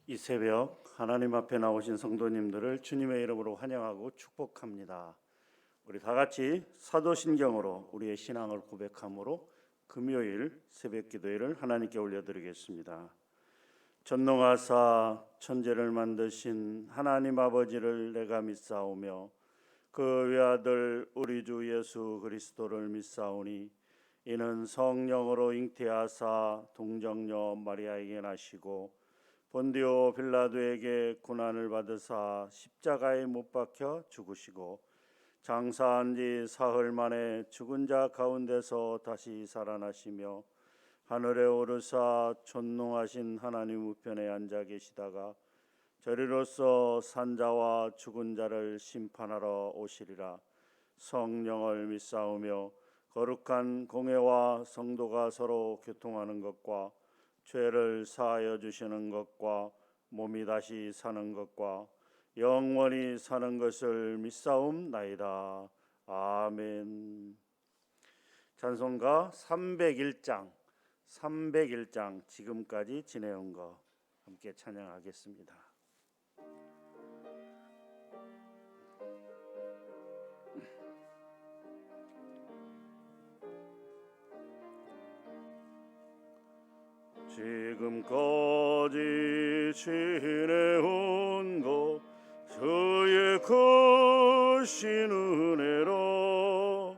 이 새벽 하나님 앞에 나오신 성도님들을 주님의 이름으로 환영하고 축복합니다. 우리 다 같이 사도신경으로 우리의 신앙을 고백함으로 금요일 새벽 기도회를 하나님께 올려드리겠습니다. 전능하사 천지를 만드신 하나님 아버지를 내가 믿사오며 그 외아들 우리 주 예수 그리스도를 믿사오니 이는 성령으로 잉태하사 동정녀 마리아에게 나시고 본디오 빌라도에게 고난을 받으사 십자가에 못 박혀 죽으시고 장사한 지 사흘 만에 죽은 자 가운데서 다시 살아나시며 하늘에 오르사 존귀하신 하나님 우편에 앉아 계시다가 저리로서 산자와 죽은 자를 심판하러 오시리라. 성령을 믿사오며 거룩한 공회와 성도가 서로 교통하는 것과 죄를 사하여 주시는 것과 몸이 다시 사는 것과 영원히 사는 것을 믿사옵나이다. 아멘. 찬송가 301장 지금까지 지내온 거 함께 찬양하겠습니다. 지금까지 지내온 것 주의 크신 은혜로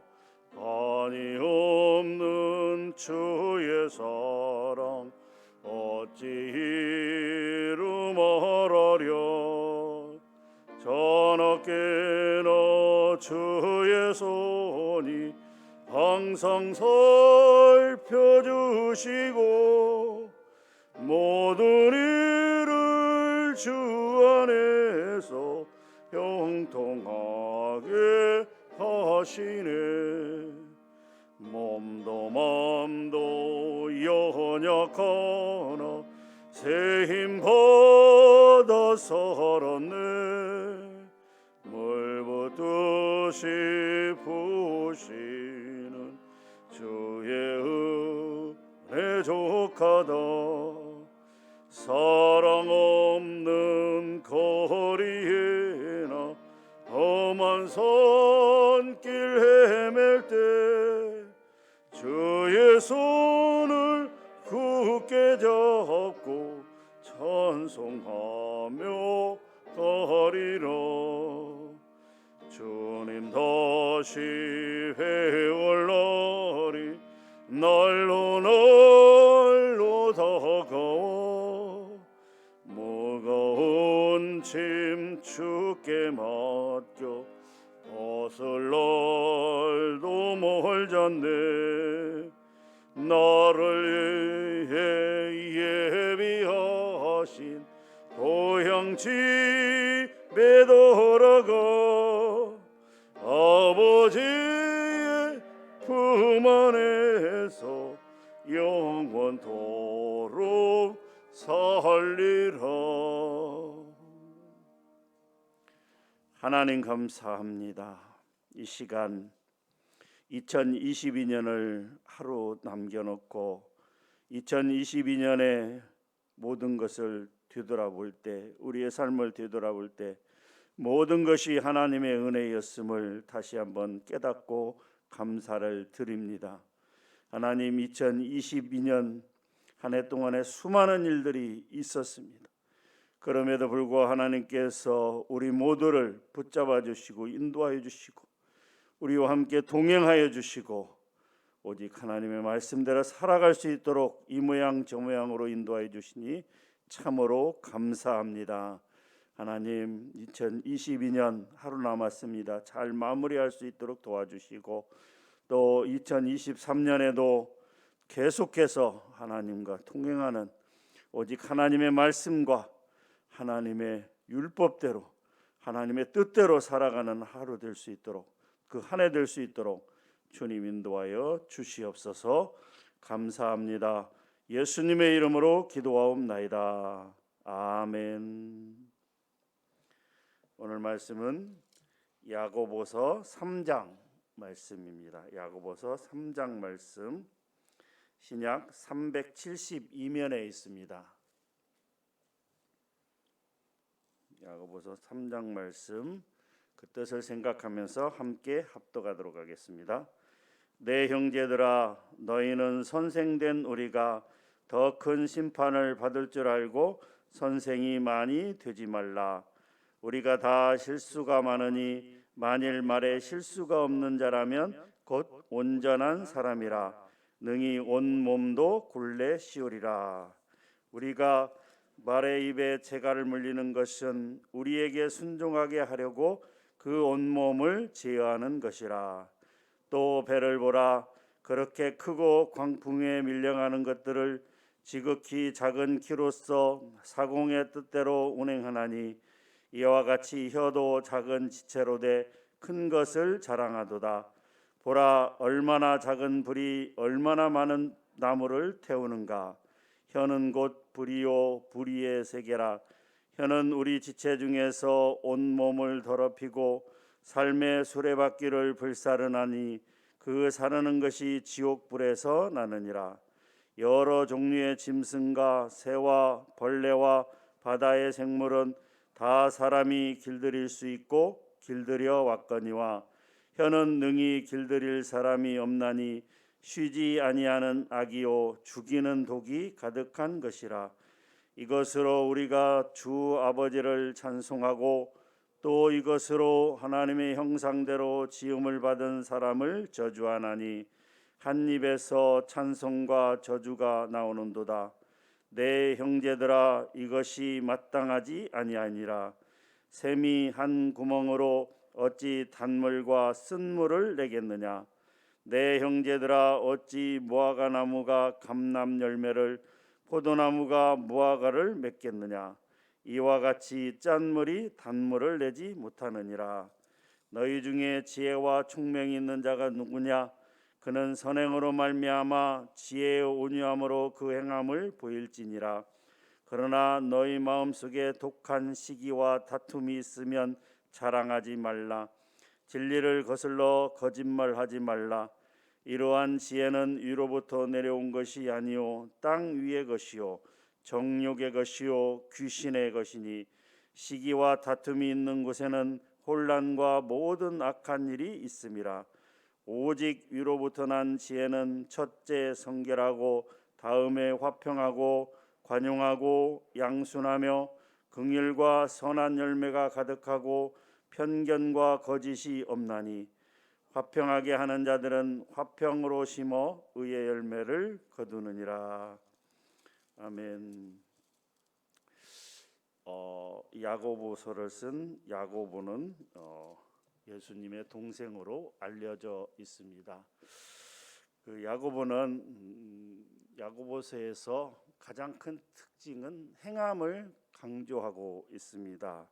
한이 없는 주의 사랑 어찌 이루 말하랴. 전하께나 주의 손이 항상 살펴주시고 모든 일을 주 안에서 형통하게 하시네. 몸도 마음도 연약하나 새 힘 받아 살았네. 물붓듯이 부시는 주의 은혜 족하다. 사랑 없는 거리에나 험한 산길 헤맬 때 주의 손을 굳게 잡고 찬송하며 가리라. 주님 다시 회올 날이 날로 다가와 무거운 짐 주께 맡겨 벗을 날도 멀잖네. 나를 위해 예비하신 고향 집에 돌아가 아버지의 품 안에서 영원토록 살리라. 하나님 감사합니다. 이 시간 2022년을 하루 남겨놓고 2022년에 모든 것을 뒤돌아볼 때, 우리의 삶을 뒤돌아볼 때 모든 것이 하나님의 은혜였음을 다시 한번 깨닫고 감사를 드립니다. 하나님, 2022년 한 해 동안에 수많은 일들이 있었습니다. 그럼에도 불구하고 하나님께서 우리 모두를 붙잡아 주시고 인도하여 주시고 우리와 함께 동행하여 주시고 오직 하나님의 말씀대로 살아갈 수 있도록 이 모양 저 모양으로 인도하여 주시니 참으로 감사합니다. 하나님, 2022년 하루 남았습니다. 잘 마무리할 수 있도록 도와주시고 또 2023년에도 계속해서 하나님과 동행하는 오직 하나님의 말씀과 하나님의 율법대로 하나님의 뜻대로 살아가는 하루 될 수 있도록, 그 한 해 될 수 있도록 주님 인도하여 주시옵소서. 감사합니다. 예수님의 이름으로 기도하옵나이다. 아멘. 오늘 말씀은 야고보서 3장 말씀입니다. 야고보서 3장 말씀 신약 372면에 있습니다. 야고보서 3장 말씀 그 뜻을 생각하면서 함께 합독하도록 하겠습니다. 내 형제들아, 너희는 선생된 우리가 더 큰 심판을 받을 줄 알고 선생이 많이 되지 말라. 우리가 다 실수가 많으니 만일 말에 실수가 없는 자라면 곧 온전한 사람이라 능히 온 몸도 굴레 씌우리라. 우리가 말의 입에 재갈을 물리는 것은 우리에게 순종하게 하려고 그 온몸을 제어하는 것이라. 또 배를 보라. 그렇게 크고 광풍에 밀려가는 것들을 지극히 작은 키로서 사공의 뜻대로 운행하나니 이와 같이 혀도 작은 지체로 돼 큰 것을 자랑하도다. 보라, 얼마나 작은 불이 얼마나 많은 나무를 태우는가. 혀는 곧 불이요 불의의 세계라. 혀는 우리 지체 중에서 온 몸을 더럽히고 삶의 수레바퀴를 불사르나니 그 사르는 것이 지옥불에서 나느니라. 여러 종류의 짐승과 새와 벌레와 바다의 생물은 다 사람이 길들일 수 있고 길들여 왔거니와 혀는 능히 길들일 사람이 없나니 쉬지 아니하는 악이요 죽이는 독이 가득한 것이라. 이것으로 우리가 주 아버지를 찬송하고 또 이것으로 하나님의 형상대로 지음을 받은 사람을 저주하나니 한 입에서 찬송과 저주가 나오는도다. 내 형제들아, 이것이 마땅하지 아니하니라. 샘이 한 구멍으로 어찌 단물과 쓴물을 내겠느냐. 내 형제들아, 어찌 무화과 나무가 감람 열매를 포도나무가 무화과를 맺겠느냐. 이와 같이 짠물이 단물을 내지 못하느니라. 너희 중에 지혜와 총명이 있는 자가 누구냐. 그는 선행으로 말미암아 지혜의 온유함으로 그 행함을 보일지니라. 그러나 너희 마음속에 독한 시기와 다툼이 있으면 자랑하지 말라. 진리를 거슬러 거짓말하지 말라. 이러한 지혜는 위로부터 내려온 것이 아니요 땅 위의 것이요 정욕의 것이요 귀신의 것이니 시기와 다툼이 있는 곳에는 혼란과 모든 악한 일이 있음이라. 오직 위로부터 난 지혜는 첫째 성결하고 다음에 화평하고 관용하고 양순하며 긍휼과 선한 열매가 가득하고 편견과 거짓이 없나니 화평하게 하는 자들은 화평으로 심어 의의 열매를 거두느니라. 아멘. 야고보서를 쓴 야고보는 예수님의 동생으로 알려져 있습니다. 그 야고보는 야고보서에서 가장 큰 특징은 행함을 강조하고 있습니다.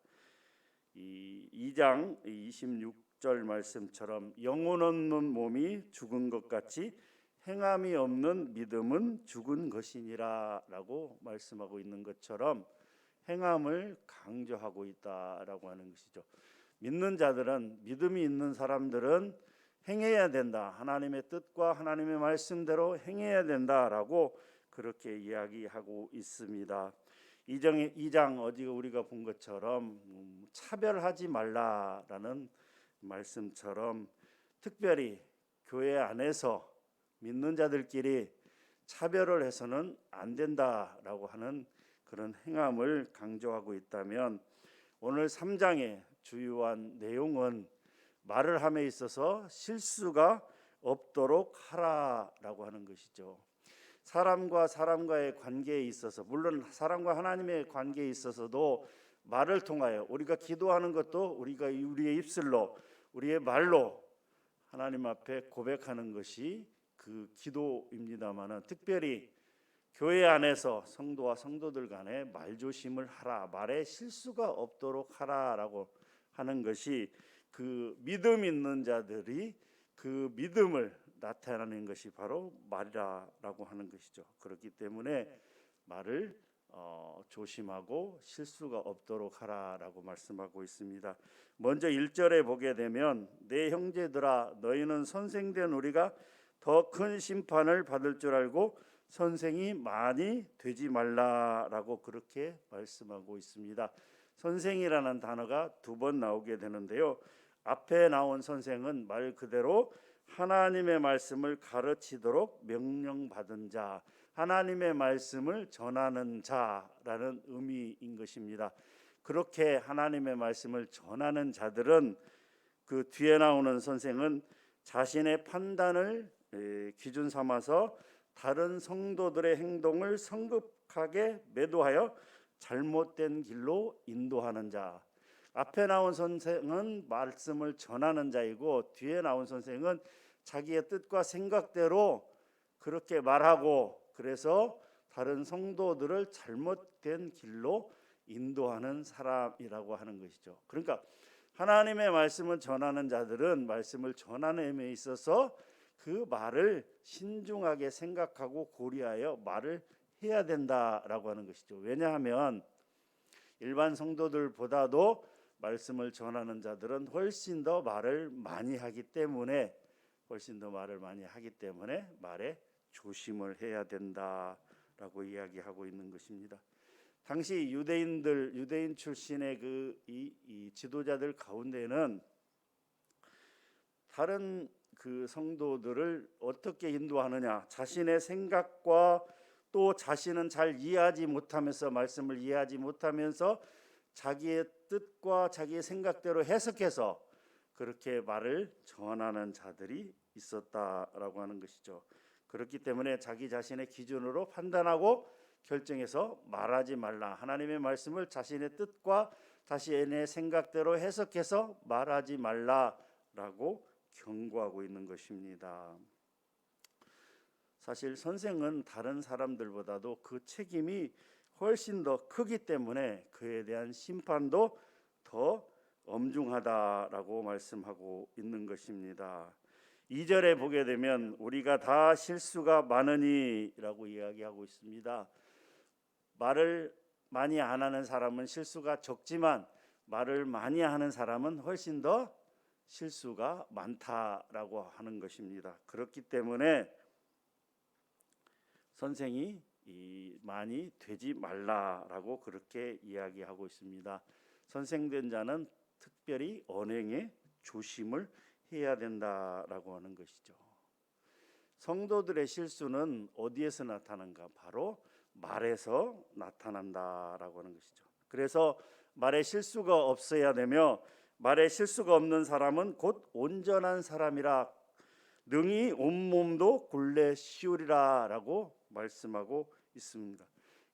이 2장 26절 말씀처럼 영혼 없는 몸이 죽은 것 같이 행함이 없는 믿음은 죽은 것이니라 라고 말씀하고 있는 것처럼 행함을 강조하고 있다라고 하는 것이죠. 믿는 자들은, 믿음이 있는 사람들은 행해야 된다. 하나님의 뜻과 하나님의 말씀대로 행해야 된다라고 그렇게 이야기하고 있습니다. 2장 어디 우리가 본 것처럼 차별하지 말라라는 말씀처럼 특별히 교회 안에서 믿는 자들끼리 차별을 해서는 안 된다라고 하는 그런 행함을 강조하고 있다면 오늘 3장의 주요한 내용은 말을 함에 있어서 실수가 없도록 하라라고 하는 것이죠. 사람과 사람과의 관계에 있어서, 물론 사람과 하나님의 관계에 있어서도 말을 통하여 우리가 기도하는 것도 우리가 우리의 입술로, 우리의 말로 하나님 앞에 고백하는 것이 그 기도입니다마는 특별히 교회 안에서 성도와 성도들 간에 말조심을 하라, 말에 실수가 없도록 하라라고 하는 것이 그 믿음 있는 자들이 그 믿음을 나타내는 것이 바로 말이라고 하는 것이죠. 그렇기 때문에 말을 조심하고 실수가 없도록 하라라고 말씀하고 있습니다. 먼저 1절에 보게 되면 내 형제들아, 너희는 선생된 우리가 더 큰 심판을 받을 줄 알고 선생이 많이 되지 말라라고 그렇게 말씀하고 있습니다. 선생이라는 단어가 2번 나오게 되는데요. 앞에 나온 선생은 말 그대로 하나님의 말씀을 가르치도록 명령받은 자, 하나님의 말씀을 전하는 자라는 의미인 것입니다. 그렇게 하나님의 말씀을 전하는 자들은, 그 뒤에 나오는 선생은 자신의 판단을 기준 삼아서 다른 성도들의 행동을 성급하게 매도하여 잘못된 길로 인도하는 자. 앞에 나온 선생은 말씀을 전하는 자이고, 뒤에 나온 선생은 자기의 뜻과 생각대로 그렇게 말하고, 그래서 다른 성도들을 잘못된 길로 인도하는 사람이라고 하는 것이죠. 그러니까 하나님의 말씀을 전하는 자들은 말씀을 전하는 의미에 있어서 그 말을 신중하게 생각하고 고려하여 말을 해야 된다라고 하는 것이죠. 왜냐하면 일반 성도들보다도 말씀을 전하는 자들은 훨씬 더 말을 많이 하기 때문에 말에 조심을 해야 된다라고 이야기하고 있는 것입니다. 당시 유대인 출신의 이 지도자들 가운데는 다른 그 성도들을 어떻게 인도하느냐, 자신의 생각과 또 자신은 잘 이해하지 못하면서, 말씀을 이해하지 못하면서 자기의 뜻과 자기의 생각대로 해석해서 그렇게 말을 전하는 자들이 있었다라고 하는 것이죠. 그렇기 때문에 자기 자신의 기준으로 판단하고 결정해서 말하지 말라, 하나님의 말씀을 자신의 뜻과 자신의 생각대로 해석해서 말하지 말라라고 경고하고 있는 것입니다. 사실 선생은 다른 사람들보다도 그 책임이 훨씬 더 크기 때문에 그에 대한 심판도 더 엄중하다라고 말씀하고 있는 것입니다. 2절에 보게 되면 우리가 다 실수가 많으니라고 이야기하고 있습니다. 말을 많이 안 하는 사람은 실수가 적지만 말을 많이 하는 사람은 훨씬 더 실수가 많다라고 하는 것입니다. 그렇기 때문에 선생이 많이 되지 말라라고 그렇게 이야기하고 있습니다. 선생된 자는 특별히 언행에 조심을 해야 된다라고 하는 것이죠. 성도들의 실수는 어디에서 나타나는가? 바로 말에서 나타난다라고 하는 것이죠. 그래서 말에 실수가 없어야 되며, 말에 실수가 없는 사람은 곧 온전한 사람이라 능히 온몸도 굴레 씌우리라라고 말씀하고 있습니다.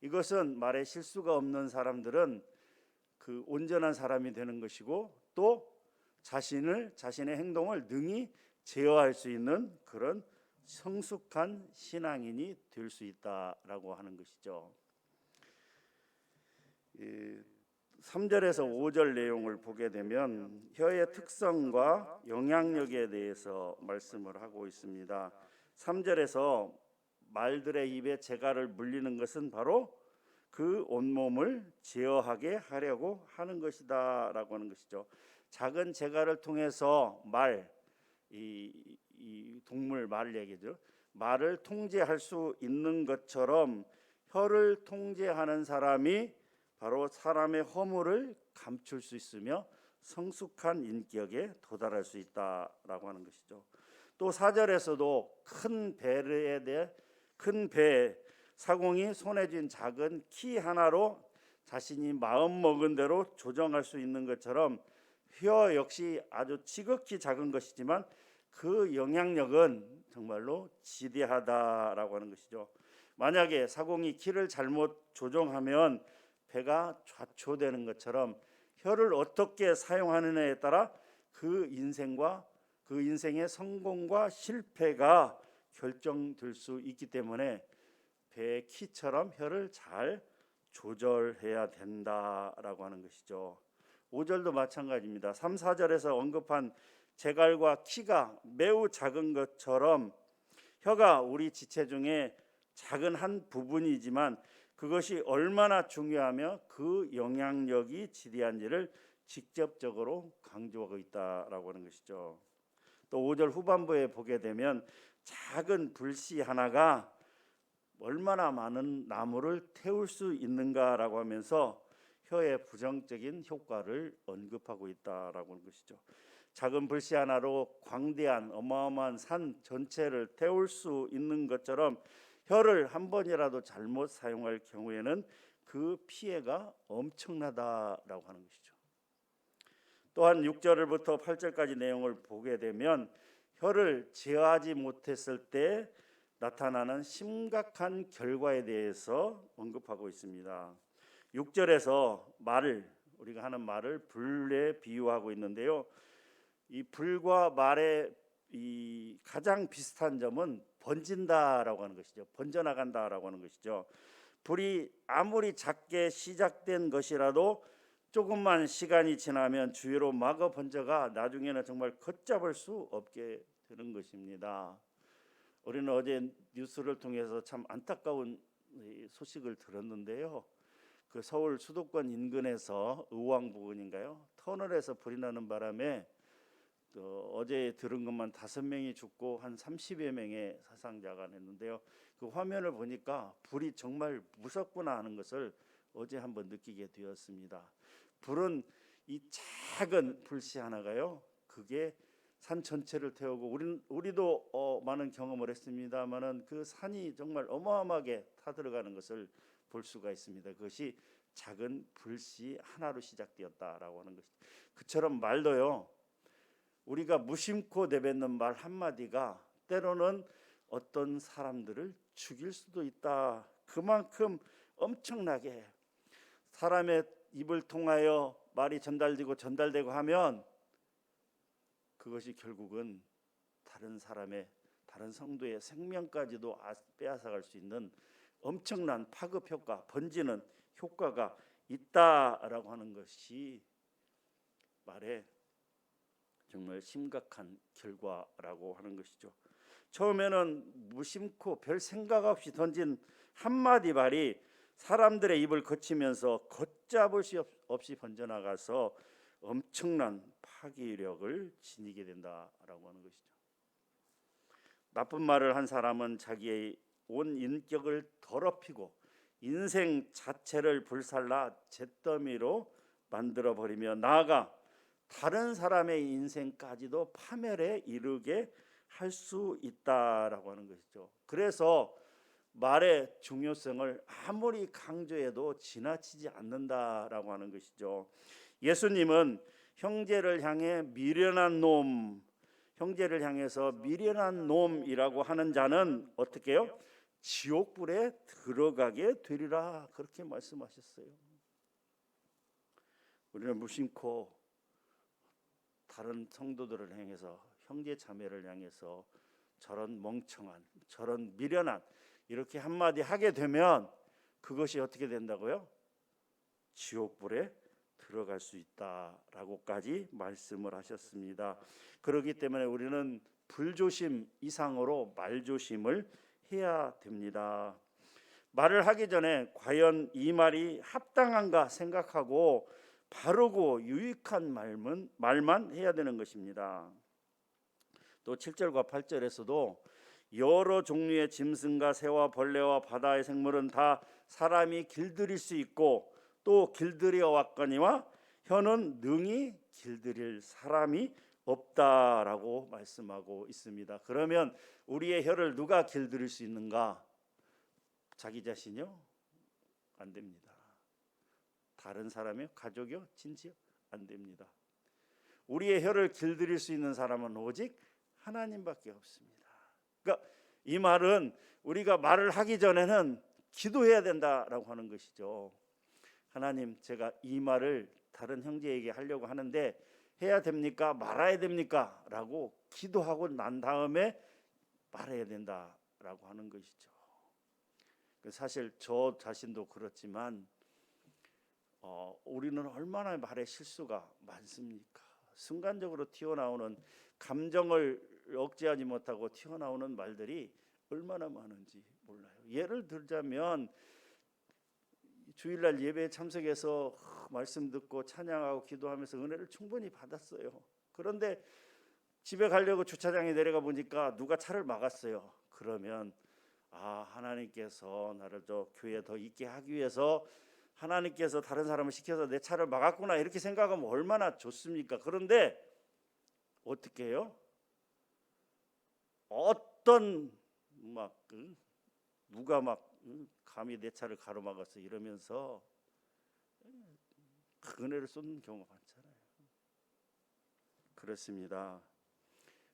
이것은 말에 실수가 없는 사람들은 그 온전한 사람이 되는 것이고, 또 자신의 행동을 능히 제어할 수 있는 그런 성숙한 신앙인이 될 수 있다라고 하는 것이죠. 3절에서 5절 내용을 보게 되면 혀의 특성과 영향력에 대해서 말씀을 하고 있습니다. 3절에서 말들의 입에 재갈을 물리는 것은 바로 그 온몸을 제어하게 하려고 하는 것이다 라고 하는 것이죠. 작은 재갈을 통해서 이 동물 말 얘기죠. 말을 통제할 수 있는 것처럼 혀를 통제하는 사람이 바로 사람의 허물을 감출 수 있으며 성숙한 인격에 도달할 수 있다라고 하는 것이죠. 또 4절에서도 큰 배 사공이 손에 쥔 작은 키 하나로 자신이 마음 먹은 대로 조정할 수 있는 것처럼 혀 역시 아주 지극히 작은 것이지만 그 영향력은 정말로 지대하다라고 하는 것이죠. 만약에 사공이 키를 잘못 조정하면 배가 좌초되는 것처럼 혀를 어떻게 사용하느냐에 따라 그 인생의 성공과 실패가 결정될 수 있기 때문에 배의 키처럼 혀를 잘 조절해야 된다라고 하는 것이죠. 5절도 마찬가지입니다. 3, 4절에서 언급한 재갈과 키가 매우 작은 것처럼 혀가 우리 지체 중에 작은 한 부분이지만 그것이 얼마나 중요하며 그 영향력이 지대한지를 직접적으로 강조하고 있다라고 하는 것이죠. 또 5절 후반부에 보게 되면 작은 불씨 하나가 얼마나 많은 나무를 태울 수 있는가라고 하면서 혀의 부정적인 효과를 언급하고 있다라고 하는 것이죠. 작은 불씨 하나로 광대한 어마어마한 산 전체를 태울 수 있는 것처럼 혀를 한 번이라도 잘못 사용할 경우에는 그 피해가 엄청나다라고 하는 것이죠. 또한 6절부터 8절까지 내용을 보게 되면 혀를 제어하지 못했을 때 나타나는 심각한 결과에 대해서 언급하고 있습니다. 6절에서 우리가 하는 말을 불에 비유하고 있는데요. 이 불과 말의 이 가장 비슷한 점은 번진다라고 하는 것이죠. 번져나간다라고 하는 것이죠. 불이 아무리 작게 시작된 것이라도 조금만 시간이 지나면 주위로 마구 번져가 나중에는 정말 걷잡을 수 없게 되는 것입니다. 우리는 어제 뉴스를 통해서 참 안타까운 소식을 들었는데요. 그 서울 수도권 인근에서 의왕 부근인가요? 터널에서 불이 나는 바람에 어제 들은 것만 5명이 죽고 한 30여 명의 사상자가 됐는데요. 그 화면을 보니까 불이 정말 무섭구나 하는 것을 어제 한번 느끼게 되었습니다. 불은 이 작은 불씨 하나가요, 그게 산 전체를 태우고 우리도 많은 경험을 했습니다만은 그 산이 정말 어마어마하게 타들어가는 것을 볼 수가 있습니다. 그것이 작은 불씨 하나로 시작되었다라고 하는 것이. 그처럼 말도요, 우리가 무심코 내뱉는 말 한마디가 때로는 어떤 사람들을 죽일 수도 있다. 그만큼 엄청나게 사람의 입을 통하여 말이 전달되고 하면 그것이 결국은 다른 성도의 생명까지도 빼앗아갈 수 있는 엄청난 파급 효과, 번지는 효과가 있다라고 하는 것이 말에 정말 심각한 결과라고 하는 것이죠. 처음에는 무심코 별 생각 없이 던진 한마디 말이 사람들의 입을 거치면서 걷잡을 수 없이 번져나가서 엄청난 파괴력을 지니게 된다라고 하는 것이죠. 나쁜 말을 한 사람은 자기의 온 인격을 더럽히고 인생 자체를 불살라 잿더미로 만들어버리며 나아가 다른 사람의 인생까지도 파멸에 이르게 할 수 있다라고 하는 것이죠. 그래서 말의 중요성을 아무리 강조해도 지나치지 않는다라고 하는 것이죠. 예수님은 형제를 향해서 미련한 놈이라고 하는 자는 어떻게 해요? 지옥불에 들어가게 되리라, 그렇게 말씀하셨어요. 우리는 무심코 다른 성도들을 향해서, 형제 자매를 향해서 저런 멍청한, 저런 미련한 이렇게 한마디 하게 되면 그것이 어떻게 된다고요? 지옥불에 들어갈 수 있다라고까지 말씀을 하셨습니다. 그렇기 때문에 우리는 불조심 이상으로 말조심을 해야 됩니다. 말을 하기 전에 과연 이 말이 합당한가 생각하고 바르고 유익한 말만 해야 되는 것입니다. 또 7절과 8절에서도 여러 종류의 짐승과 새와 벌레와 바다의 생물은 다 사람이 길들일 수 있고 또 길들여 왔거니와 혀는 능히 길들일 사람이 없다라고 말씀하고 있습니다. 그러면 우리의 혀를 누가 길들일 수 있는가? 자기 자신이요? 안 됩니다. 다른 사람이요? 가족이요? 친지요? 안 됩니다. 우리의 혀를 길들일 수 있는 사람은 오직 하나님밖에 없습니다. 그러니까 이 말은 우리가 말을 하기 전에는 기도해야 된다라고 하는 것이죠. 하나님, 제가 이 말을 다른 형제에게 하려고 하는데 해야 됩니까? 말아야 됩니까? 라고 기도하고 난 다음에 말해야 된다라고 하는 것이죠. 사실 저 자신도 그렇지만 우리는 얼마나 말에 실수가 많습니까? 순간적으로 튀어나오는, 감정을 억제하지 못하고 튀어나오는 말들이 얼마나 많은지 몰라요. 예를 들자면 주일날 예배에 참석해서 말씀 듣고 찬양하고 기도하면서 은혜를 충분히 받았어요. 그런데 집에 가려고 주차장에 내려가 보니까 누가 차를 막았어요. 그러면 하나님께서 나를 저 교회에 더 있게 하기 위해서 하나님께서 다른 사람을 시켜서 내 차를 막았구나 이렇게 생각하면 얼마나 좋습니까? 그런데 어떻게 해요? 어떤 누가 감히 내 차를 가로막았어 이러면서 그 은혜를 쏟는 경우가 많잖아요. 그렇습니다.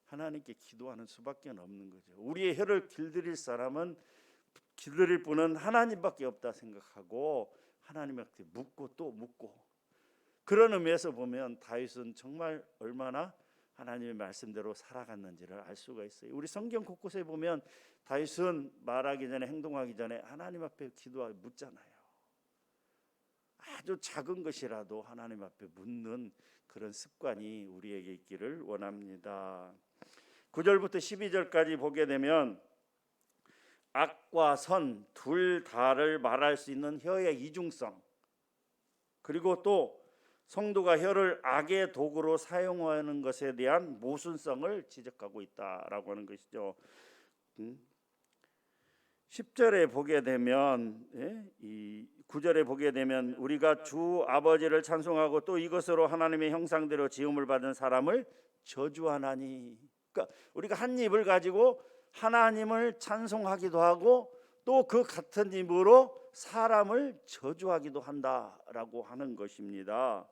하나님께 기도하는 수밖에 없는 거죠. 우리의 혀를 길들일 사람은 길들일 분은 하나님밖에 없다 생각하고 하나님한테 묻고 또 묻고, 그런 의미에서 보면 다윗은 정말 얼마나 하나님의 말씀대로 살아갔는지를 알 수가 있어요. 우리 성경 곳곳에 보면 다윗은 말하기 전에 행동하기 전에 하나님 앞에 기도하고 묻잖아요. 아주 작은 것이라도 하나님 앞에 묻는 그런 습관이 우리에게 있기를 원합니다. 9절부터 12절까지 보게 되면 악과 선 둘 다를 말할 수 있는 혀의 이중성, 그리고 또 성도가 혀를 악의 도구로 사용하는 것에 대한 모순성을 지적하고 있다라고 하는 것이죠. 10절에 보게 되면 이 9절에 보게 되면 우리가 주 아버지를 찬송하고 또 이것으로 하나님의 형상대로 지음을 받은 사람을 저주하나니, 그러니까 우리가 한 입을 가지고 하나님을 찬송하기도 하고 또 그 같은 입으로 사람을 저주하기도 한다라고 하는 것입니다.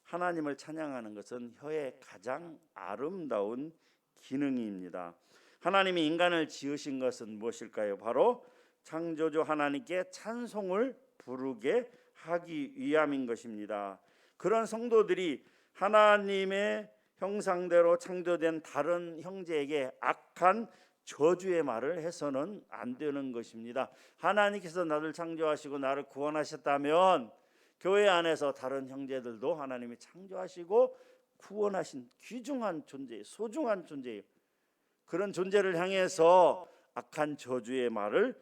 하나님을 찬양하는 것은 혀의 가장 아름다운 기능입니다. 하나님이 인간을 지으신 것은 무엇일까요? 바로 창조주 하나님께 찬송을 부르게 하기 위함인 것입니다. 그런 성도들이 하나님의 형상대로 창조된 다른 형제에게 악한 저주의 말을 해서는 안 되는 것입니다. 하나님께서 나를 창조하시고 나를 구원하셨다면 교회 안에서 다른 형제들도 하나님이 창조하시고 구원하신 귀중한 존재, 소중한 존재예요. 그런 존재를 향해서 악한 저주의 말을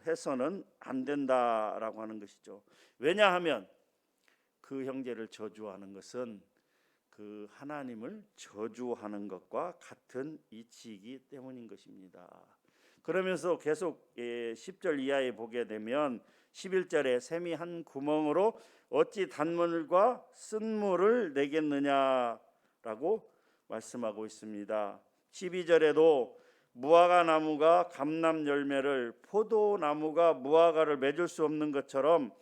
해서는 안 된다라고 하는 것이죠. 왜냐하면 그 형제를 저주하는 것은 그 하나님을 저주하는 것과 같은 이치이기 때문인 것입니다. 그러면서 계속 10절 이하에 보게 되면 11절에 샘이 한 구멍으로 어찌 단물과 쓴물을 내겠느냐라고 말씀하고 있습니다. 12절에도 무화과 나무가 감람 열매를, 포도나무가 무화과를 맺을 수 없는 것처럼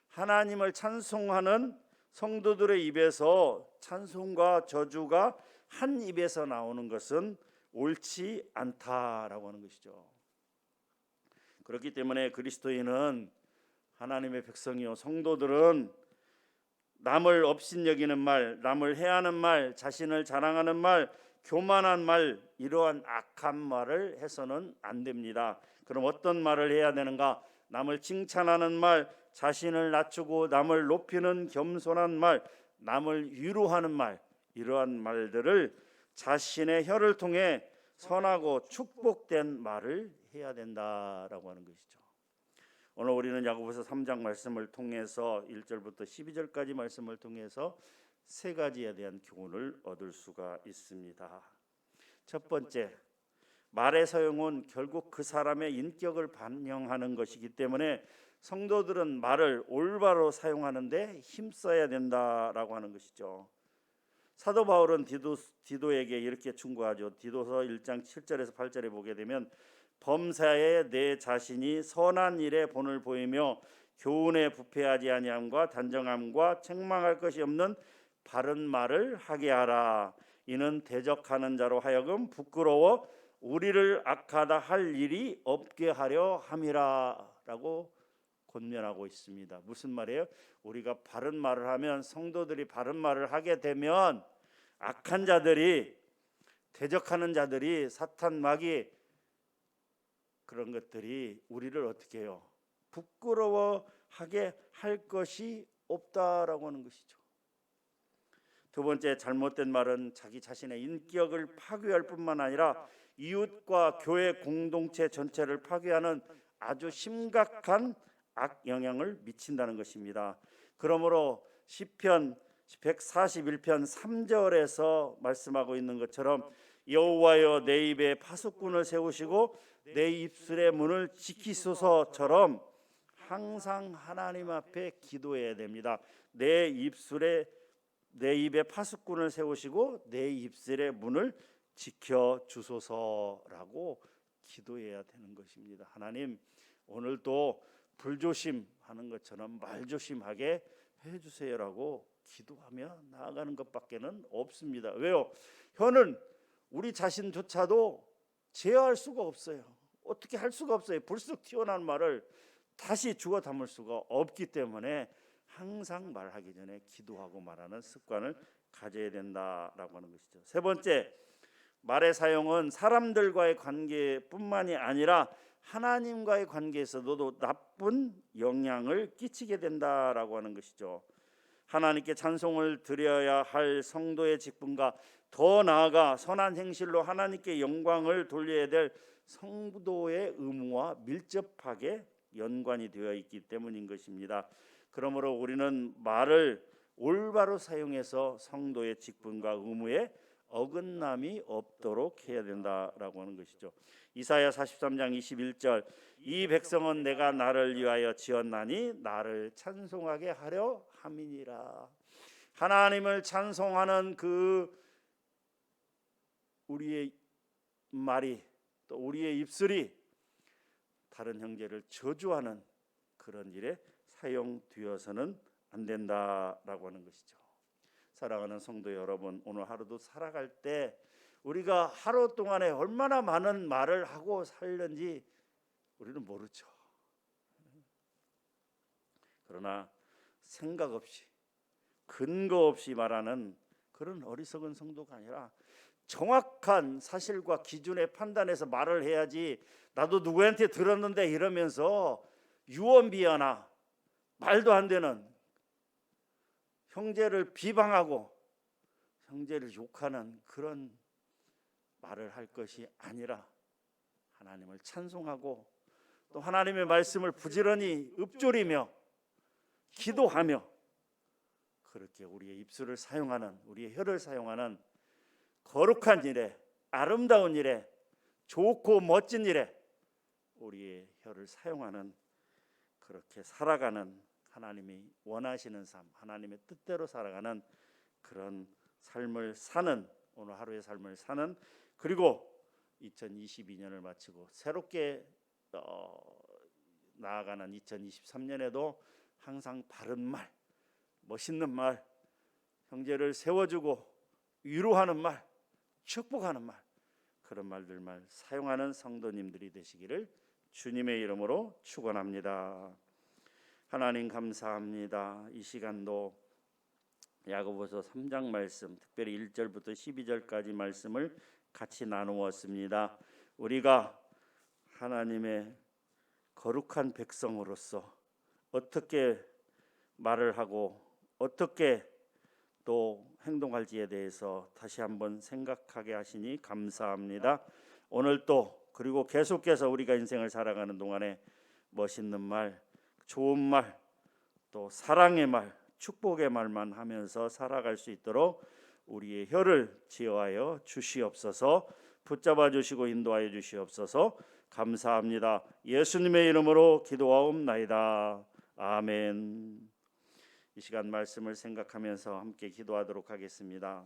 하나님을 찬송하는 성도들의 입에서 찬송과 저주가 한 입에서 나오는 것은 옳지 않다라고 하는 것이죠. 그렇기 때문에 그리스도인은, 하나님의 백성이요 성도들은 남을 업신여기는 말, 남을 해하는 말, 자신을 자랑하는 말, 교만한 말, 이러한 악한 말을 해서는 안 됩니다. 그럼 어떤 말을 해야 되는가? 남을 칭찬하는 말, 자신을 낮추고 남을 높이는 겸손한 말, 남을 위로하는 말, 이러한 말들을 자신의 혀를 통해 선하고 축복된 말을 해야 된다라고 하는 것이죠. 오늘 우리는 야고보서 3장 말씀을 통해서 1절부터 12절까지 말씀을 통해서 세 가지에 대한 교훈을 얻을 수가 있습니다. 첫 번째, 말의 사용은 결국 그 사람의 인격을 반영하는 것이기 때문에 성도들은 말을 올바로 사용하는데 힘써야 된다라고 하는 것이죠. 사도 바울은 디도에게 이렇게 충고하죠. 디도서 1장 7절에서 8절에 보게 되면 범사에 내 자신이 선한 일에 본을 보이며 교훈에 부패하지 아니함과 단정함과 책망할 것이 없는 바른 말을 하게 하라. 이는 대적하는 자로 하여금 부끄러워 우리를 악하다 할 일이 없게 하려 함이라라고 권면하고 있습니다. 무슨 말이에요? 우리가 바른 말을 하면, 성도들이 바른 말을 하게 되면 악한 자들이, 대적하는 자들이, 사탄 마귀, 그런 것들이 우리를 어떻게 해요? 부끄러워하게 할 것이 없다라고 하는 것이죠. 두 번째, 잘못된 말은 자기 자신의 인격을 파괴할 뿐만 아니라 이웃과 교회 공동체 전체를 파괴하는 아주 심각한 악영향을 미친다는 것입니다. 그러므로 시편 141편 3절에서 말씀하고 있는 것처럼 여호와여 내 입에 파수꾼을 세우시고 내 입술의 문을 지키소서처럼 항상 하나님 앞에 기도해야 됩니다. 내 입에 파수꾼을 세우시고 내 입술의 문을 지켜 주소서라고 기도해야 되는 것입니다. 하나님, 오늘도 불조심하는 것처럼 말조심하게 해주세요라고 기도하며 나아가는 것밖에는 없습니다. 왜요? 혀는 우리 자신조차도 제어할 수가 없어요. 어떻게 할 수가 없어요. 불쑥 튀어나온 말을 다시 주워 담을 수가 없기 때문에 항상 말하기 전에 기도하고 말하는 습관을 가져야 된다라고 하는 것이죠. 세 번째, 말의 사용은 사람들과의 관계뿐만이 아니라 하나님과의 관계에서도 나쁜 영향을 끼치게 된다라고 하는 것이죠. 하나님께 찬송을 드려야 할 성도의 직분과 더 나아가 선한 행실로 하나님께 영광을 돌려야 될 성도의 의무와 밀접하게 연관이 되어 있기 때문인 것입니다. 그러므로 우리는 말을 올바로 사용해서 성도의 직분과 의무에 어긋남이 없도록 해야 된다라고 하는 것이죠. 이사야 43장 21절, 이 백성은 내가 나를 위하여 지었나니 나를 찬송하게 하려 함이니라. 하나님을 찬송하는 그 우리의 말이, 또 우리의 입술이 다른 형제를 저주하는 그런 일에 사용되어서는 안 된다라고 하는 것이죠. 사랑하는 성도 여러분, 오늘 하루도 살아갈 때 우리가 하루 동안에 얼마나 많은 말을 하고 살는지 우리는 모르죠. 그러나 생각 없이, 근거 없이 말하는 그런 어리석은 성도가 아니라 정확한 사실과 기준에 판단해서 말을 해야지, 나도 누구한테 들었는데 이러면서 유언비어나 말도 안 되는 형제를 비방하고 형제를 욕하는 그런 말을 할 것이 아니라 하나님을 찬송하고 또 하나님의 말씀을 부지런히 읊조리며 기도하며 그렇게 우리의 입술을 사용하는, 우리의 혀를 사용하는 거룩한 일에, 아름다운 일에, 좋고 멋진 일에 우리의 혀를 사용하는, 그렇게 살아가는, 하나님이 원하시는 삶, 하나님의 뜻대로 살아가는 그런 삶을 사는, 오늘 하루의 삶을 사는, 그리고 2022년을 마치고 새롭게 나아가는 2023년에도 항상 바른 말, 멋있는 말, 형제를 세워주고 위로하는 말, 축복하는 말, 그런 말들만 사용하는 성도님들이 되시기를 주님의 이름으로 축원합니다. 하나님 감사합니다. 이 시간도 야고보서 3장 말씀, 특별히 1절부터 12절까지 말씀을 같이 나누었습니다. 우리가 하나님의 거룩한 백성으로서 어떻게 말을 하고 어떻게 또 행동할지에 대해서 다시 한번 생각하게 하시니 감사합니다. 오늘 또 그리고 계속해서 우리가 인생을 살아가는 동안에 멋있는 말, 좋은 말, 또 사랑의 말, 축복의 말만 하면서 살아갈 수 있도록 우리의 혀를 지어하여 주시옵소서. 붙잡아 주시고 인도하여 주시옵소서. 감사합니다. 예수님의 이름으로 기도하옵나이다. 아멘. 이 시간 말씀을 생각하면서 함께 기도하도록 하겠습니다.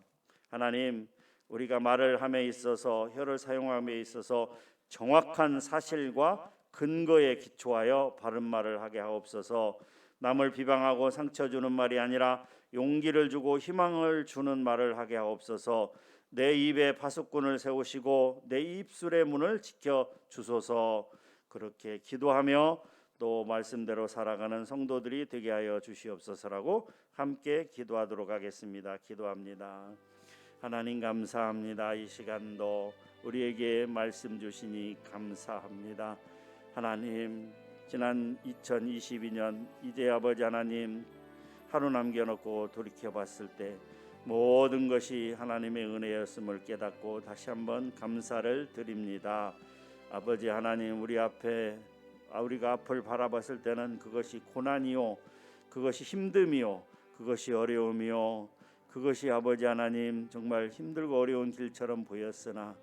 하나님, 우리가 말을 함에 있어서, 혀를 사용함에 있어서 정확한 사실과 근거에 기초하여 바른 말을 하게 하옵소서. 남을 비방하고 상처 주는 말이 아니라 용기를 주고 희망을 주는 말을 하게 하옵소서. 내 입에 파수꾼을 세우시고 내 입술의 문을 지켜 주소서. 그렇게 기도하며 또 말씀대로 살아가는 성도들이 되게 하여 주시옵소서라고 함께 기도하도록 하겠습니다. 기도합니다. 하나님 감사합니다. 이 시간도 우리에게 말씀 주시니 감사합니다. 하나님, 지난 2022년 이제 아버지 하나님 하루 남겨놓고 돌이켜봤을 때 모든 것이 하나님의 은혜였음을 깨닫고 다시 한번 감사를 드립니다. 아버지 하나님, 우리가 앞을 바라봤을 때는 그것이 고난이요, 그것이 힘듦이요, 그것이 어려움이요, 그것이 아버지 하나님 정말 힘들고 어려운 길처럼 보였으나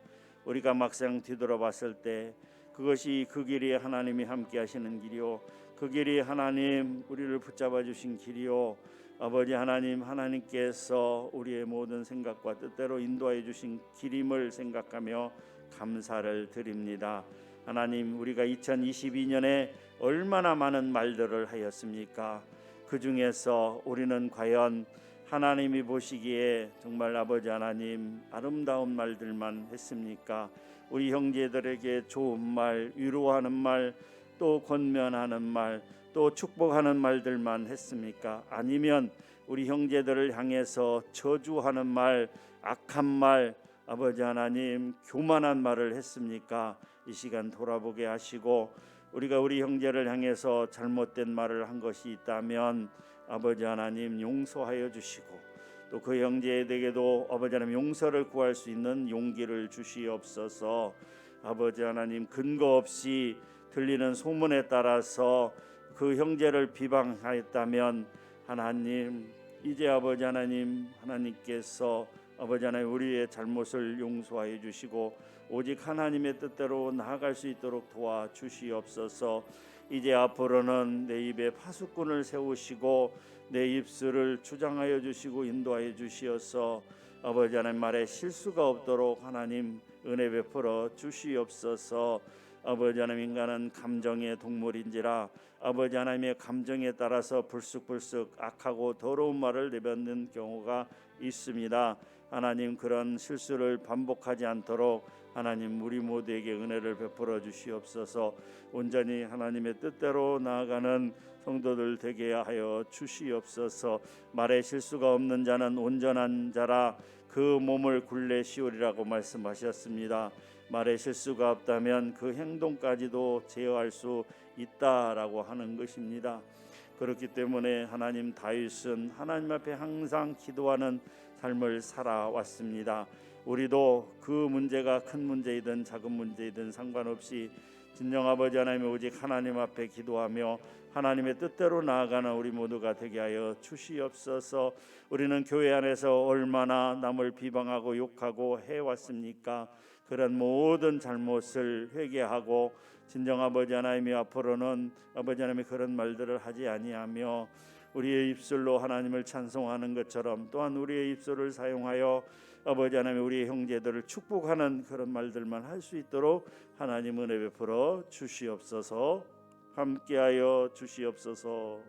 우리가 막상 뒤돌아봤을 때 그것이 그 길이 하나님이 함께 하시는 길이요, 그 길이 하나님 우리를 붙잡아 주신 길이요, 아버지 하나님, 하나님께서 우리의 모든 생각과 뜻대로 인도하여 주신 길임을 생각하며 감사를 드립니다. 하나님, 우리가 2022년에 얼마나 많은 말들을 하였습니까? 그 중에서 우리는 과연 하나님이 보시기에 정말 아버지 하나님 아름다운 말들만 했습니까? 우리 형제들에게 좋은 말, 위로하는 말, 또 권면하는 말, 또 축복하는 말들만 했습니까? 아니면 우리 형제들을 향해서 저주하는 말, 악한 말, 아버지 하나님 교만한 말을 했습니까? 이 시간 돌아보게 하시고, 우리가 우리 형제를 향해서 잘못된 말을 한 것이 있다면 아버지 하나님 용서하여 주시고, 또 그 형제에게도 아버지 하나님 용서를 구할 수 있는 용기를 주시옵소서. 아버지 하나님, 근거 없이 들리는 소문에 따라서 그 형제를 비방하였다면 하나님, 이제 아버지 하나님, 하나님께서 아버지 하나님 우리의 잘못을 용서하여 주시고 오직 하나님의 뜻대로 나아갈 수 있도록 도와주시옵소서. 이제 앞으로는 내 입에 파수꾼을 세우시고 내 입술을 주장하여 주시고 인도하여 주시어서 아버지 하나님 말에 실수가 없도록 하나님 은혜 베풀어 주시옵소서. 아버지 하나님, 인간은 감정의 동물인지라 아버지 하나님의 감정에 따라서 불쑥불쑥 악하고 더러운 말을 내뱉는 경우가 있습니다. 하나님, 그런 실수를 반복하지 않도록 하나님 우리 모두에게 은혜를 베풀어 주시옵소서. 온전히 하나님의 뜻대로 나아가는 성도들 되게 하여 주시옵소서. 말에 실수가 없는 자는 온전한 자라 그 몸을 굴레 씌우리라고 말씀하셨습니다. 말에 실수가 없다면 그 행동까지도 제어할 수 있다라고 하는 것입니다. 그렇기 때문에 하나님, 다윗은 하나님 앞에 항상 기도하는 삶을 살아왔습니다. 우리도 그 문제가 큰 문제이든 작은 문제이든 상관없이 진정 아버지 하나님 오직 하나님 앞에 기도하며 하나님의 뜻대로 나아가는 우리 모두가 되게 하여 주시옵소서. 우리는 교회 안에서 얼마나 남을 비방하고 욕하고 해왔습니까? 그런 모든 잘못을 회개하고 진정 아버지 하나님이 앞으로는 아버지 하나님이 그런 말들을 하지 아니하며 우리의 입술로 하나님을 찬송하는 것처럼 또한 우리의 입술을 사용하여 아버지 하나님 우리의 형제들을 축복하는 그런 말들만 할 수 있도록 하나님 은혜 베풀어 주시옵소서. 함께하여 주시옵소서.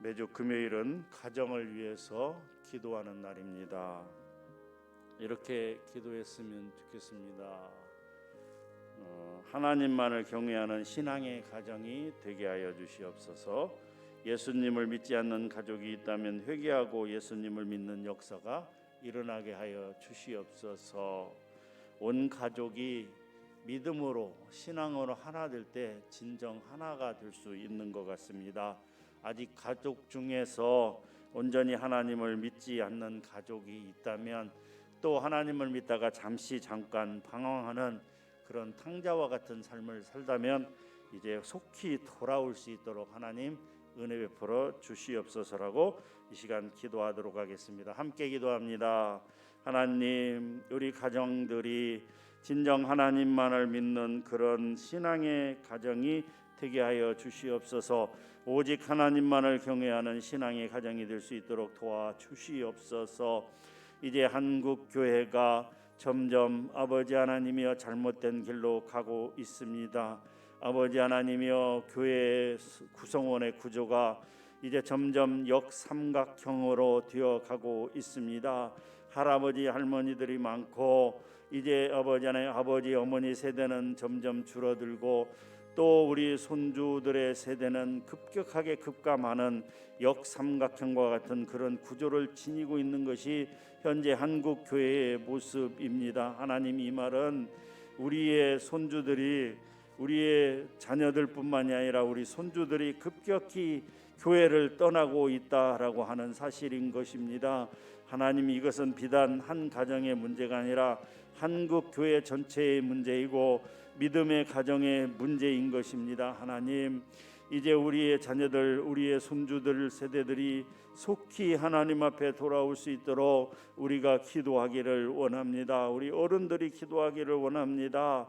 매주 금요일은 가정을 위해서 기도하는 날입니다. 이렇게 기도했으면 좋겠습니다. 하나님만을 경외하는 신앙의 가정이 되게 하여 주시옵소서. 예수님을 믿지 않는 가족이 있다면 회개하고 예수님을 믿는 역사가 일어나게 하여 주시옵소서. 온 가족이 믿음으로 신앙으로 하나 될 때 진정 하나가 될 수 있는 것 같습니다. 아직 가족 중에서 온전히 하나님을 믿지 않는 가족이 있다면 또 하나님을 믿다가 잠깐 방황하는 그런 탕자와 같은 삶을 살다면 이제 속히 돌아올 수 있도록 하나님 은혜 베풀어 주시옵소서라고 이 시간 기도하도록 하겠습니다. 함께 기도합니다. 하나님, 우리 가정들이 진정 하나님만을 믿는 그런 신앙의 가정이 되게 하여 주시옵소서. 오직 하나님만을 경외하는 신앙의 가정이 될 수 있도록 도와주시옵소서. 이제 한국 교회가 점점 아버지 하나님이여 잘못된 길로 가고 있습니다. 아버지 하나님이여 교회 구성원의 구조가 이제 점점 역삼각형으로 되어가고 있습니다. 할아버지 할머니들이 많고 이제 아버지 하나님 아버지 어머니 세대는 점점 줄어들고 또 우리 손주들의 세대는 급격하게 급감하는 역삼각형과 같은 그런 구조를 지니고 있는 것이 현재 한국 교회의 모습입니다. 하나님, 이 말은 우리의 손주들이 우리의 자녀들뿐만이 아니라 우리 손주들이 급격히 교회를 떠나고 있다라고 하는 사실인 것입니다. 하나님, 이것은 비단 한 가정의 문제가 아니라 한국 교회 전체의 문제이고 믿음의 가정의 문제인 것입니다. 하나님, 이제 우리의 자녀들, 우리의 손주들 세대들이 속히 하나님 앞에 돌아올 수 있도록 우리가 기도하기를 원합니다. 우리 어른들이 기도하기를 원합니다.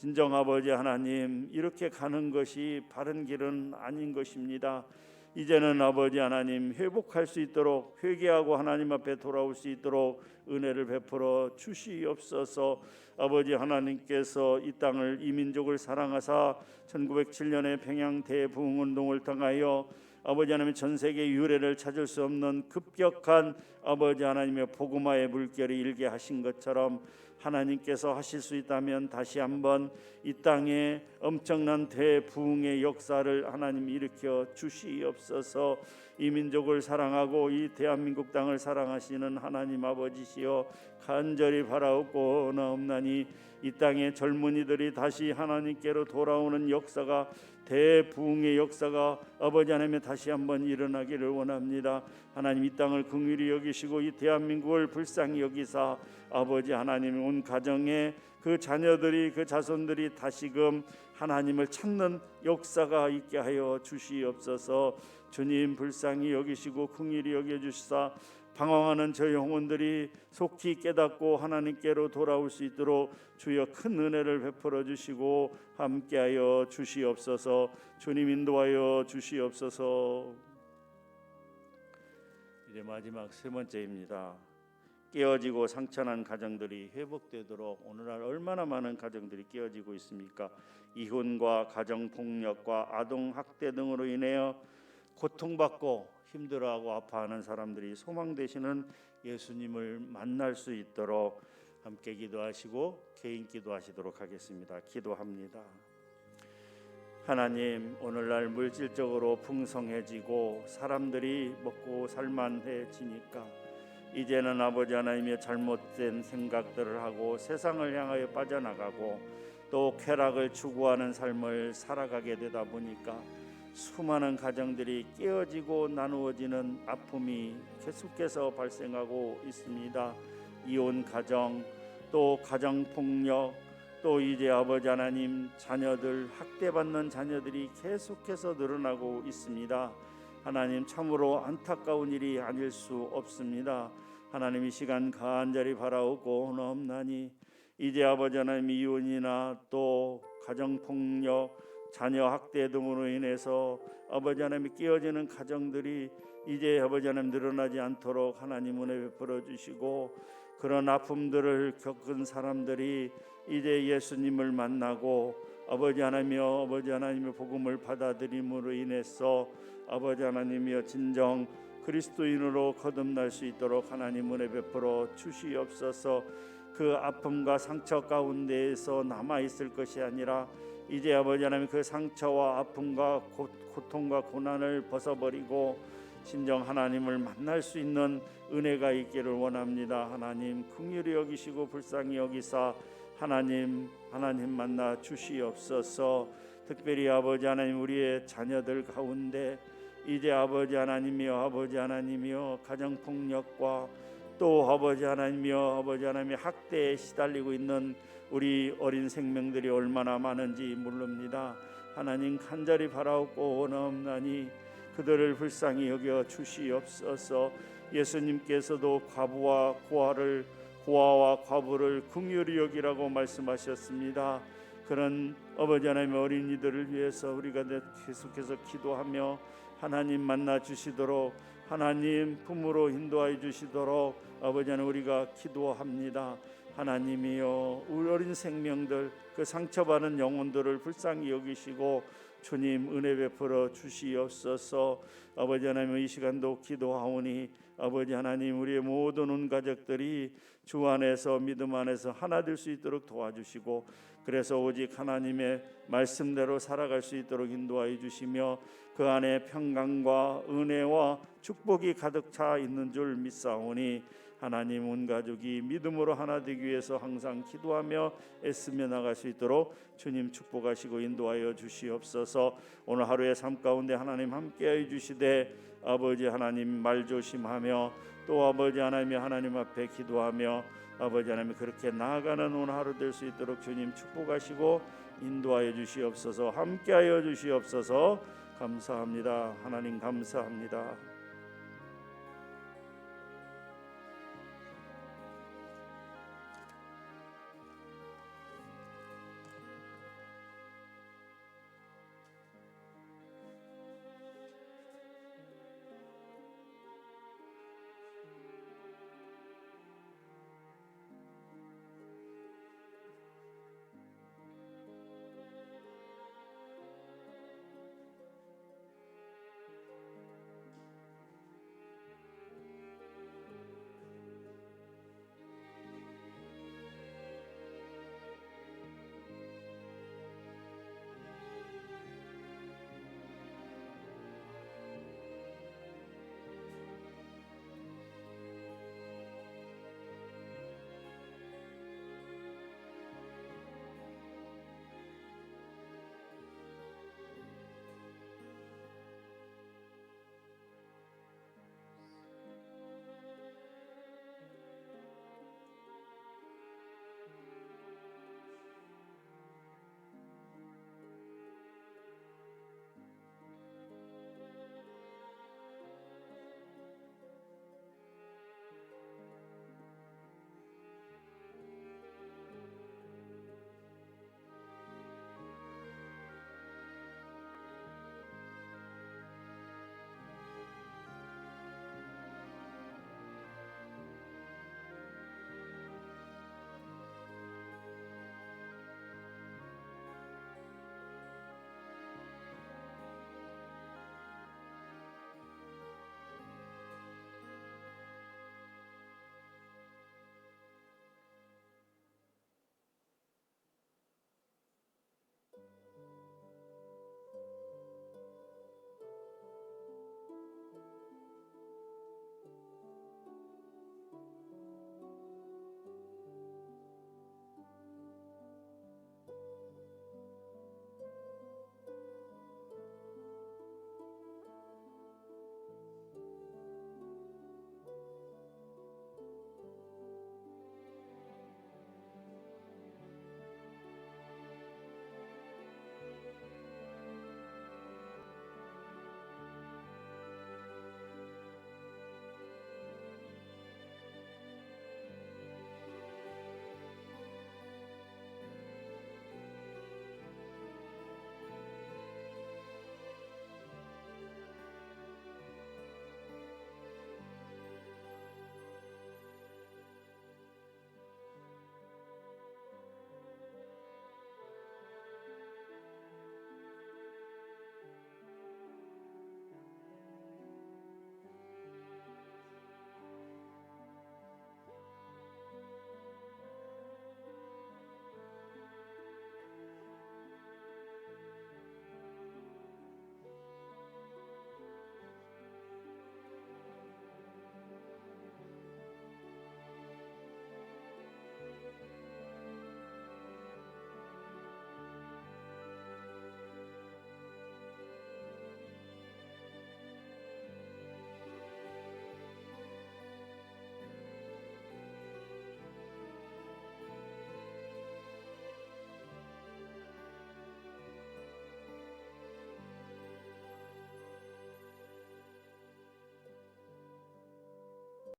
진정 아버지 하나님, 이렇게 가는 것이 바른 길은 아닌 것입니다. 이제는 아버지 하나님, 회복할 수 있도록, 회개하고 하나님 앞에 돌아올 수 있도록 은혜를 베풀어 주시옵소서. 아버지 하나님께서 이 땅을, 이 민족을 사랑하사 1907년에 평양 대부흥운동을 통하여 아버지 하나님 전 세계 유례를 찾을 수 없는 급격한 아버지 하나님의 복음화의 물결이 일게 하신 것처럼 하나님께서 하실 수 있다면 다시 한번 이 땅에 엄청난 대부흥의 역사를 하나님 일으켜 주시옵소서. 이 민족을 사랑하고 이 대한민국 땅을 사랑하시는 하나님 아버지시여, 간절히 바라옵고나옵나니 이 땅의 젊은이들이 다시 하나님께로 돌아오는 역사가, 대부흥의 역사가 아버지 하나님에 다시 한번 일어나기를 원합니다. 하나님, 이 땅을 긍휼히 여기시고 이 대한민국을 불쌍히 여기사 아버지 하나님, 온 가정에 그 자녀들이, 그 자손들이 다시금 하나님을 찾는 역사가 있게 하여 주시옵소서. 주님, 불쌍히 여기시고 긍휼히 여겨주시사 방황하는 저 영혼들이 속히 깨닫고 하나님께로 돌아올 수 있도록 주여 큰 은혜를 베풀어 주시고 함께하여 주시옵소서. 주님, 인도하여 주시옵소서. 이제 마지막 세 번째입니다. 깨어지고 상처난 가정들이 회복되도록 오늘날 얼마나 많은 가정들이 깨어지고 있습니까? 이혼과 가정폭력과 아동학대 등으로 인하여 고통받고 힘들어하고 아파하는 사람들이 소망 되시는 예수님을 만날 수 있도록 함께 기도하시고 개인 기도하시도록 하겠습니다. 기도합니다. 하나님, 오늘날 물질적으로 풍성해지고 사람들이 먹고 살만해지니까 이제는 아버지 하나님의 잘못된 생각들을 하고 세상을 향하여 빠져나가고 또 쾌락을 추구하는 삶을 살아가게 되다 보니까 수많은 가정들이 깨어지고 나누어지는 아픔이 계속해서 발생하고 있습니다. 이혼 가정, 또 가정폭력, 또 이제 아버지 하나님 자녀들, 학대받는 자녀들이 계속해서 늘어나고 있습니다. 하나님, 참으로 안타까운 일이 아닐 수 없습니다. 하나님, 이 시간 간절히 바라옵고나옵나니 이제 아버지 하나님 이혼이나 또 가정폭력, 자녀 학대 등으로 인해서 아버지 하나님 깨어지는 가정들이 이제 아버지 하나님 늘어나지 않도록 하나님 은혜 베풀어 주시고, 그런 아픔들을 겪은 사람들이 이제 예수님을 만나고 아버지 하나님의 복음을 받아들임으로 인해서 아버지 하나님이여 진정 그리스도인으로 거듭날 수 있도록 하나님 은혜 베풀어 주시옵소서. 그 아픔과 상처 가운데에서 남아있을 것이 아니라 이제 아버지 하나님 그 상처와 아픔과 고통과 고난을 벗어버리고 진정 하나님을 만날 수 있는 은혜가 있기를 원합니다. 하나님, 긍휼히 여기시고 불쌍히 여기사 하나님 만나 주시옵소서. 특별히 아버지 하나님, 우리의 자녀들 가운데 이제 아버지 하나님이여 가정폭력과 또 아버지 하나님의 학대에 시달리고 있는 우리 어린 생명들이 얼마나 많은지 모릅니다. 하나님, 간절히 바라옵고 원하옵나니 그들을 불쌍히 여겨 주시옵소서. 예수님께서도 고아와 과부를 긍휼히 여기라고 말씀하셨습니다. 그런 아버지 하나님의 어린이들을 위해서 우리가 계속해서 기도하며 하나님 만나 주시도록, 하나님 품으로 인도하여 주시도록 아버지 하나님 우리가 기도합니다. 하나님이여, 우리 어린 생명들, 그 상처받은 영혼들을 불쌍히 여기시고 주님 은혜 베풀어 주시옵소서. 아버지 하나님, 이 시간도 기도하오니 아버지 하나님, 우리의 모든 온 가족들이 주 안에서 믿음 안에서 하나 될 수 있도록 도와주시고, 그래서 오직 하나님의 말씀대로 살아갈 수 있도록 인도하여 주시며 그 안에 평강과 은혜와 축복이 가득 차 있는 줄 믿사오니 하나님, 온 가족이 믿음으로 하나 되기 위해서 항상 기도하며 애쓰며 나갈 수 있도록 주님 축복하시고 인도하여 주시옵소서. 오늘 하루의 삶 가운데 하나님 함께하여 주시되 아버지 하나님 말조심하며 또 아버지 하나님 앞에 기도하며 아버지 하나님 그렇게 나아가는 오늘 하루 될 수 있도록 주님 축복하시고 인도하여 주시옵소서. 함께하여 주시옵소서. 감사합니다. 하나님 감사합니다.